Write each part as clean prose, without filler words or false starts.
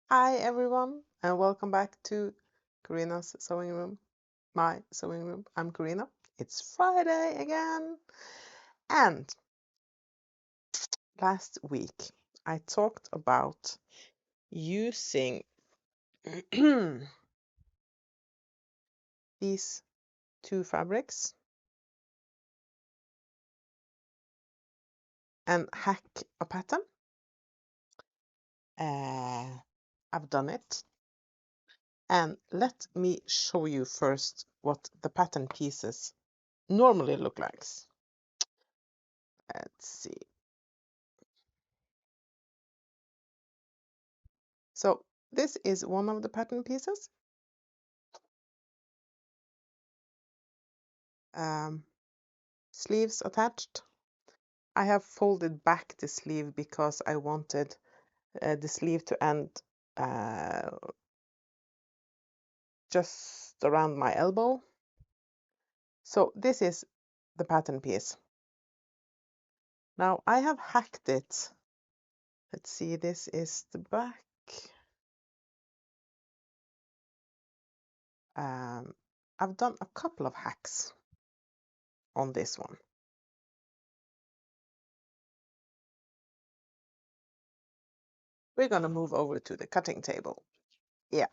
Hi everyone, and welcome back to Karina's sewing room, my sewing room. I'm Karina. It's Friday again. And last week I talked about using these two fabrics and hack a pattern. I've done it. And let me show you first what the pattern pieces normally look like. Let's see. So this is one of the pattern pieces. Sleeves attached. I have folded back the sleeve because I wanted the sleeve to end just around my elbow. So this is the pattern piece. Now I have hacked it. Let's see, this is the back. I've done a couple of hacks on this one. We're gonna move over to the cutting table. Yeah.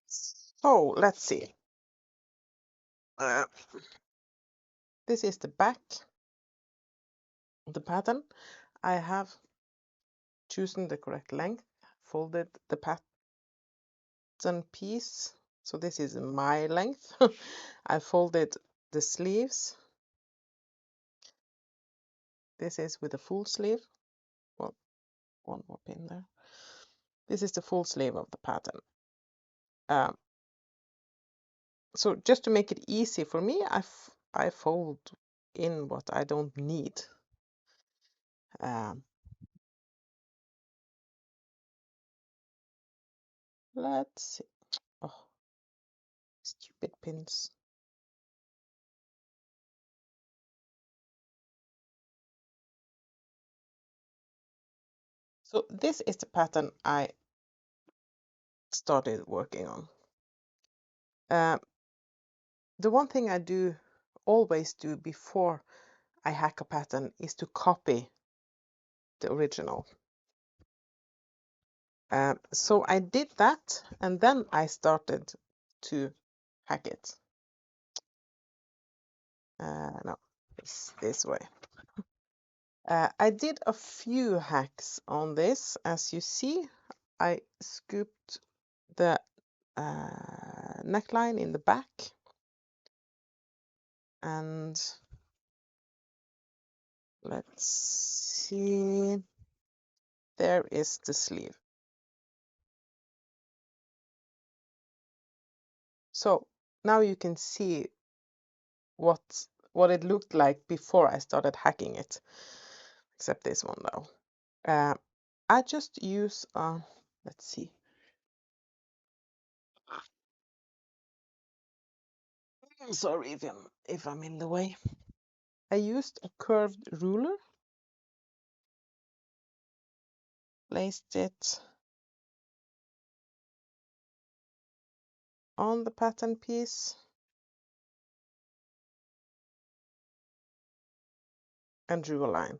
So let's see. This is the back of the pattern. I have chosen the correct length, folded the pattern piece. So this is my length. I folded the sleeves. This is with a full sleeve. Well, one more pin there. This is the full sleeve of the pattern. So just to make it easy for me, I fold in what I don't need. Let's see. Oh, stupid pins. So this is the pattern I started working on. The one thing I always do before I hack a pattern is to copy the original. So I did that, and then I started to hack it. No, it's this way. I did a few hacks on this. As you see, I scooped the neckline in the back, and let's see, there is the sleeve. So now you can see what it looked like before I started hacking it, except this one though. I just use let's see. Sorry if I'm in the way. I used a curved ruler, placed it on the pattern piece, and drew a line.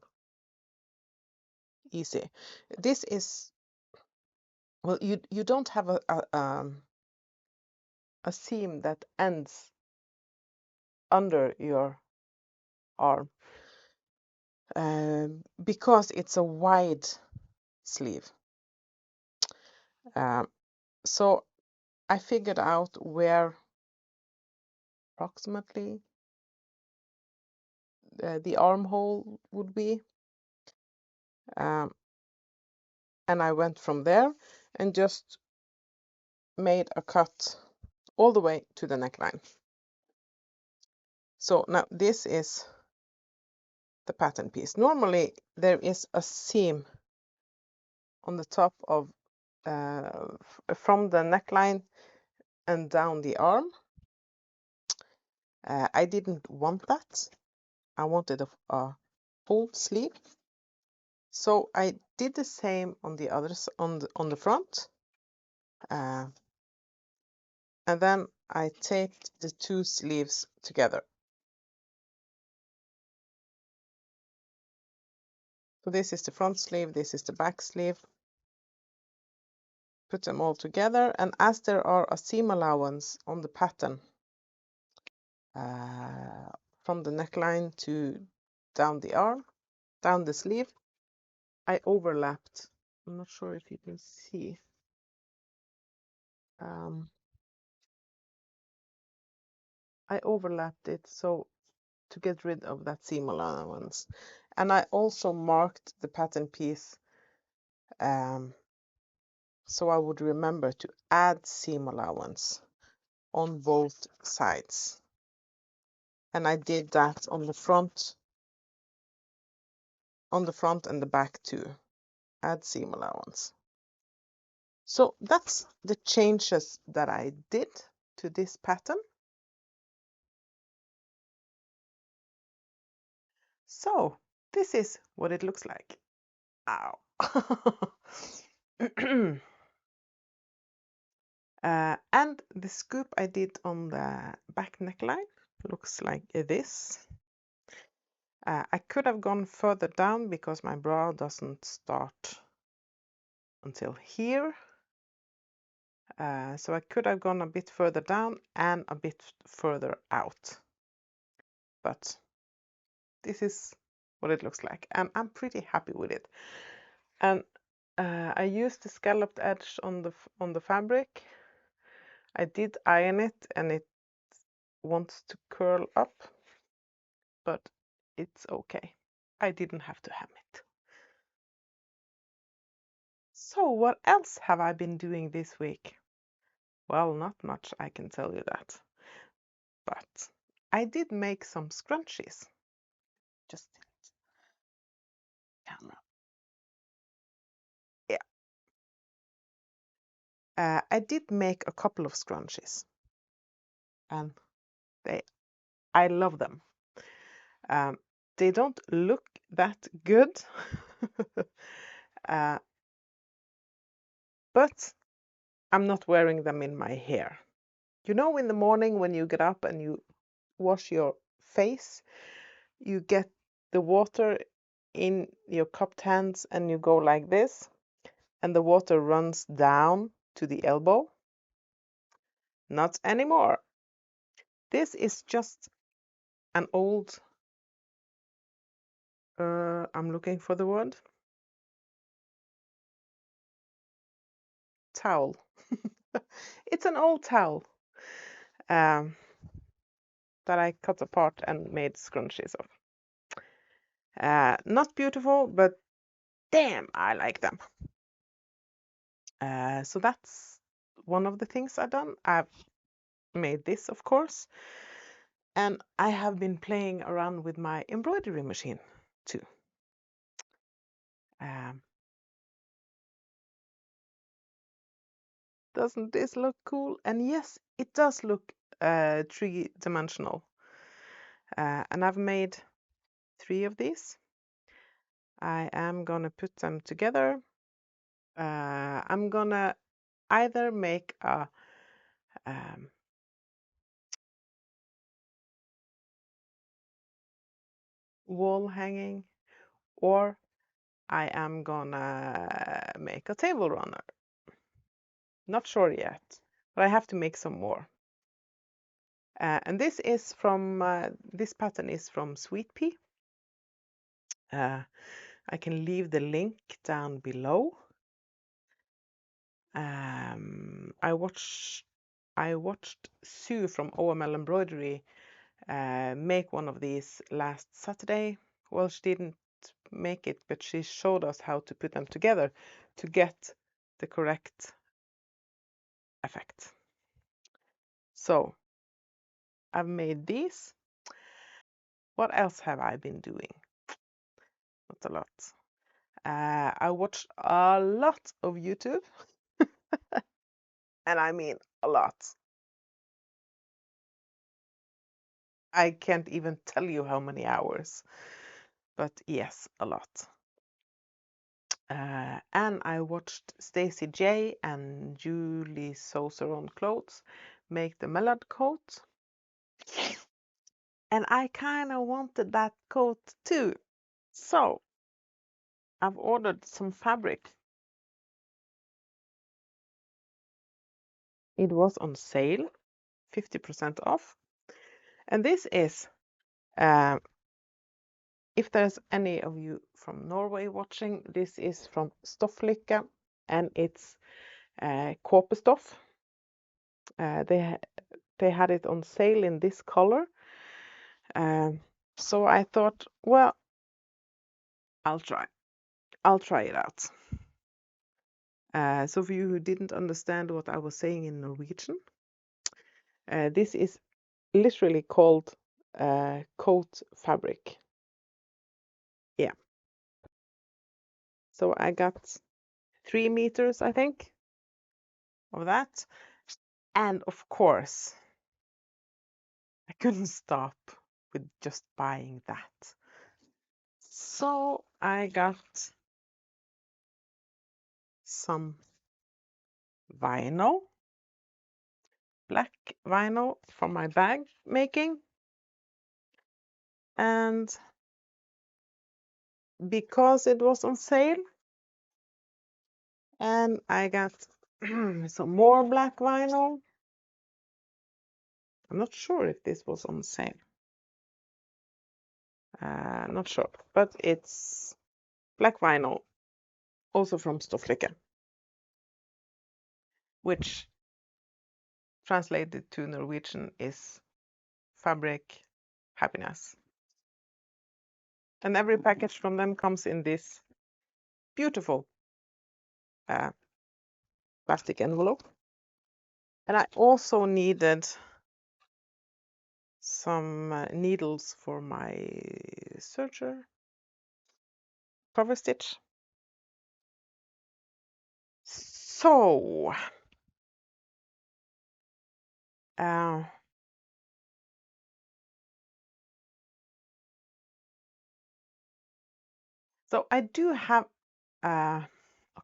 Easy. This is, well, you don't have a seam that ends under your arm because it's a wide sleeve. So I figured out where approximately the armhole would be, and I went from there and just made a cut all the way to the neckline. So now this is the pattern piece. Normally there is a seam on the top of from the neckline and down the arm. I didn't want that. I wanted a full sleeve. So I did the same on the others on the front, and then I taped the two sleeves together. So this is the front sleeve, this is the back sleeve. Put them all together, and as there are a seam allowance on the pattern from the neckline to down the arm, down the sleeve, I overlapped. I'm not sure if you can see. I overlapped it so to get rid of that seam allowance, and I also marked the pattern piece so I would remember to add seam allowance on both sides. And I did that on the front and the back too. Add seam allowance. So that's the changes that I did to this pattern. So this is what it looks like. Ow. And the scoop I did on the back neckline looks like this. I could have gone further down because my bra doesn't start until here. So I could have gone a bit further down and a bit further out. But this is what it looks like, and I'm pretty happy with it. And I used the scalloped edge on the fabric. I did iron it, and it wants to curl up, but it's okay. I didn't have to hem it. So what else have I been doing this week? Well, not much, I can tell you that. But I did make some scrunchies. Just camera. Yeah. I did make a couple of scrunchies, and I love them. They don't look that good, but I'm not wearing them in my hair. You know, in the morning when you get up and you wash your face, you get the water in your cupped hands and you go like this, and the water runs down to the elbow. Not anymore. This is just an old, I'm looking for the word, towel. It's an old towel that I cut apart and made scrunchies of. Not beautiful, but damn, I like them. So that's one of the things I've done. I've made this, of course, and I have been playing around with my embroidery machine too. Doesn't this look cool? And yes, it does look three-dimensional. And I've made 3 of these. I am gonna put them together. I'm gonna either make a wall hanging, or I am gonna make a table runner. Not sure yet, but I have to make some more. And this is from this pattern is from Sweet Pea. I can leave the link down below. I watched Sue from OML Embroidery make one of these last Saturday. Well, she didn't make it, but she showed us how to put them together to get the correct effect. So I've made these. What else have I been doing? Not a lot. I watched a lot of YouTube, and I mean a lot. I can't even tell you how many hours, but yes, a lot. And I watched Stacey J and Julie Sews Her Own Clothes make the Mellard coat. And I kind of wanted that coat too. So I've ordered some fabric. It was on sale, 50% off. And this is, if there's any of you from Norway watching, this is from Stofflykke and it's Kåpestoff. They had it on sale in this color. So I thought, well, I'll try it out. So for you who didn't understand what I was saying in Norwegian, this is literally called coat fabric. Yeah. So I got 3 meters, I think, of that. And of course, I couldn't stop with just buying that. So I got some vinyl, black vinyl for my bag making. And because it was on sale, and I got some more black vinyl. I'm not sure if this was on sale. Not sure, but it's black vinyl, also from Stofflykke, which translated to Norwegian is fabric happiness. And every package from them comes in this beautiful plastic envelope. And I also needed some needles for my serger cover stitch. So so I do have a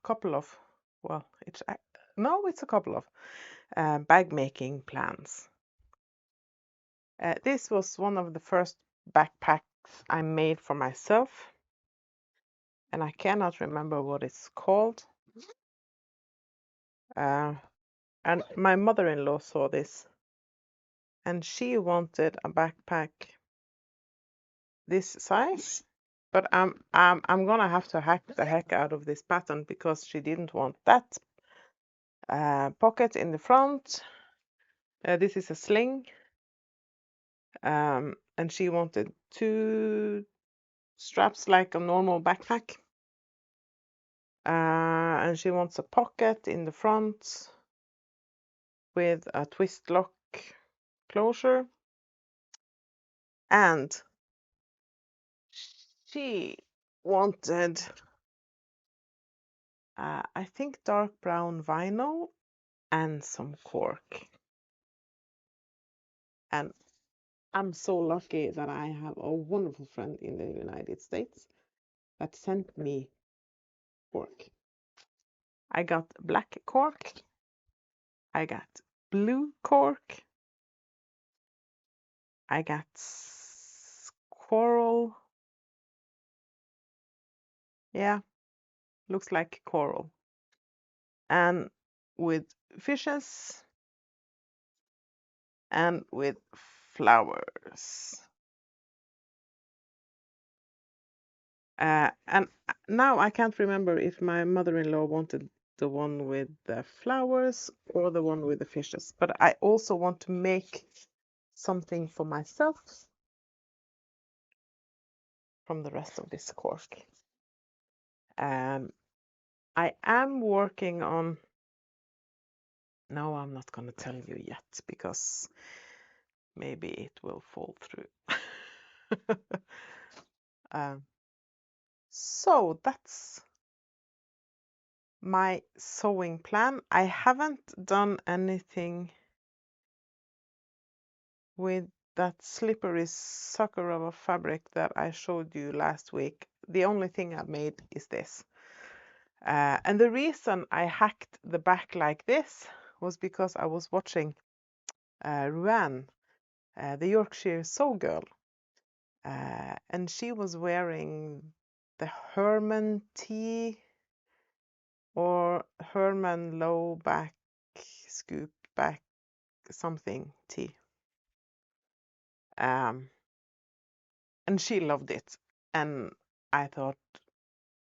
couple of, well, it's a couple of bag making plans. This was one of the first backpacks I made for myself, and I cannot remember what it's called. And my mother-in-law saw this, and she wanted a backpack this size. But I'm gonna have to hack the heck out of this pattern because she didn't want that pocket in the front. This is a sling, and she wanted 2 straps like a normal backpack. And she wants a pocket in the front with a twist lock closure. And she wanted, I think, dark brown vinyl and some cork. And I'm so lucky that I have a wonderful friend in the United States that sent me cork. I got black cork. I got blue cork. I got coral. Yeah, looks like coral. And with fishes and with flowers. And now I can't remember if my mother-in-law wanted the one with the flowers or the one with the fishes. But I also want to make something for myself from the rest of this cork. I am working on... No, I'm not going to tell you yet because maybe it will fall through. So that's my sewing plan. I haven't done anything with that slippery sucker of a fabric that I showed you last week. The only thing I've made is this. And the reason I hacked the back like this was because I was watching Ruan, the Yorkshire Soul Girl, and she was wearing the Herman tee or Herman low back, scoop back, something tee. And she loved it. And I thought,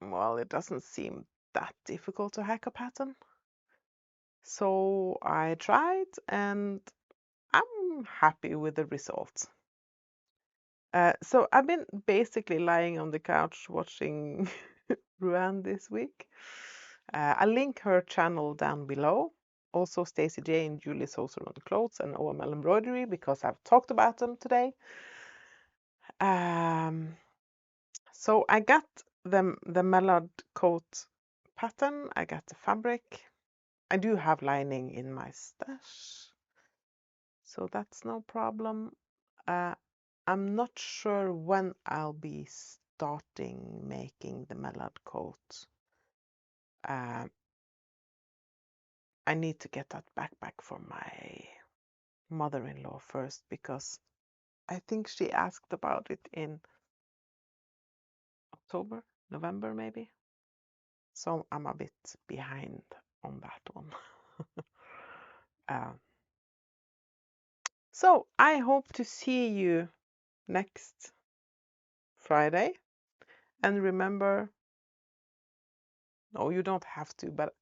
well, it doesn't seem that difficult to hack a pattern. So I tried and I'm happy with the results. So I've been basically lying on the couch watching Ruan this week. I'll link her channel down below. Also Stacey J and Julie Soserman Clothes and OML Embroidery, because I've talked about them today. So I got the mallard coat pattern. I got the fabric. I do have lining in my stash, so that's no problem. I'm not sure when I'll be starting making the mallard coat. I need to get that backpack for my mother-in-law first, because I think she asked about it in October, November maybe. So I'm a bit behind on that one. So I hope to see you next Friday. And remember, no, you don't have to, but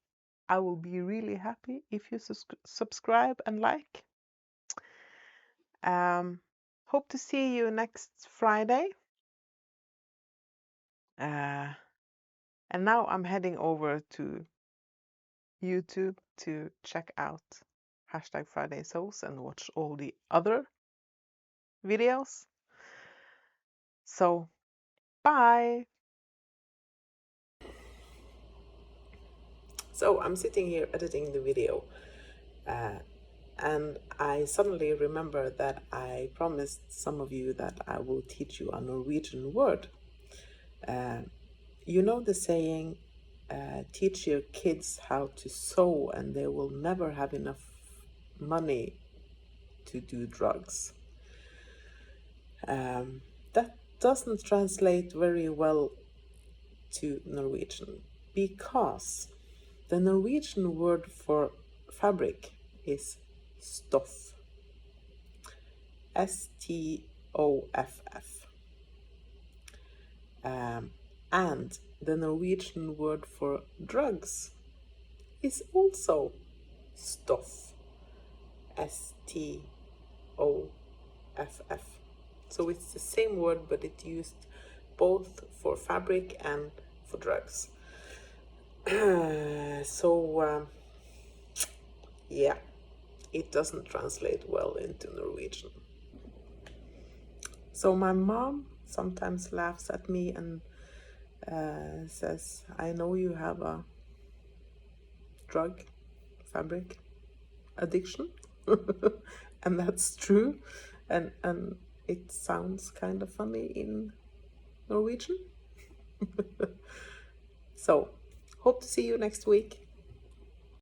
I will be really happy if you subscribe and like. Hope to see you next Friday. And now I'm heading over to YouTube to check out #FridaySews and watch all the other videos. So, bye! So I'm sitting here editing the video, and I suddenly remember that I promised some of you that I will teach you a Norwegian word. You know the saying, teach your kids how to sew and they will never have enough money to do drugs. That doesn't translate very well to Norwegian, because the Norwegian word for fabric is stoff. STOFF. And the Norwegian word for drugs is also stoff. STOFF. So it's the same word, but it's used both for fabric and for drugs. Yeah, it doesn't translate well into Norwegian. So my mom sometimes laughs at me and says, I know you have a drug, fabric addiction. And that's true. And it sounds kind of funny in Norwegian. So, hope to see you next week.